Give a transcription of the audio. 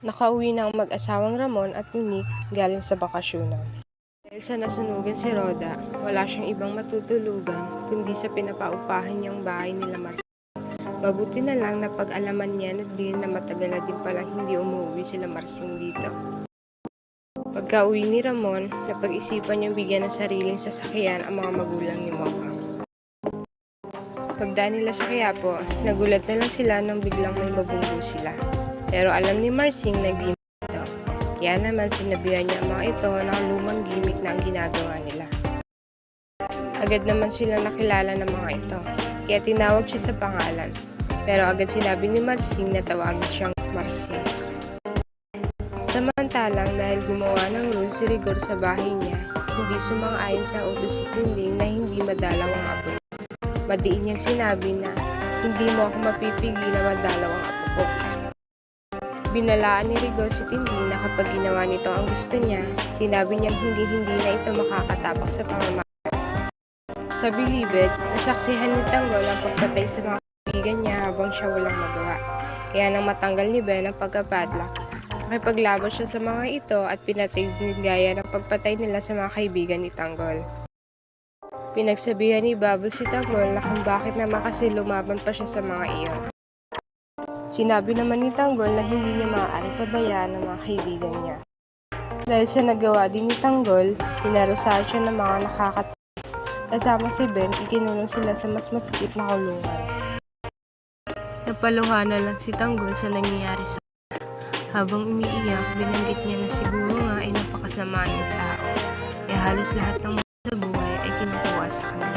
Nakauwi na ang mag-asawang Ramon at Monique galing sa bakasyonan. Dahil sa nasunugan si Roda, wala siyang ibang matutulugan kundi sa pinapaupahan niyang bahay nila Marcel. Mabuti na lang na pag-alaman niya na din na matagal na din palang hindi umuwi sila Marcel dito. Pagka-uwi ni Ramon, napag-isipan niyang bigyan ng sariling sasakyan ang mga magulang ni Mokang. Pagdaan nila sa Quiapo, nagulat na lang sila nang biglang may mabunggo sila. Pero alam ni Marcing na gimmick ito. Kaya naman sinabihan niya ang mga ito ng lumang gimmick na ang ginagawa nila. Agad naman sila nakilala ng mga ito. Kaya tinawag siya sa pangalan. Pero agad sinabi ni Marcing na tawagin siyang Marcing. Samantalang dahil gumawa ng rule si Rigor sa bahay niya, hindi sumang-ayon sa utos si Tinding na hindi madalaw ang apo niya. Madiin niyang sinabi na hindi mo ako mapipigil na madalaw ang apo ko. Binalaan ni Rigor si Tinding na kapag ginawa nito ang gusto niya, sinabi niyang hindi na ito makakatapak sa pamamahay. Sa bilibid, nasaksihan ni Tanggol ang pagpatay sa mga kaibigan niya habang siya walang magawa. Kaya nang matanggal ni Ben ang pagkapadlock, nakipaglaban siya sa mga ito at pinatay din gaya ng pagpatay nila sa mga kaibigan ni Tanggol. Pinagsabihan ni Bubble si Tanggol na kung bakit naman kasi lumaban pa siya sa mga iyon. Sinabi naman ni Tanggol na hindi niya maaaring pabayaan ang mga kaibigan niya. Dahil sa nagawa din ni Tanggol, pinarusahan siya ng mga nakakataas. Kasama si Ben, ikinulong sila sa mas masikip na kulungan. Napaluha na lang si Tanggol sa nangyayari sa kanya. Habang umiiyak, binanggit niya na siguro nga ay napakasama ng tao. Kaya halos lahat ng mga sa buhay ay kinukuha sa kanya.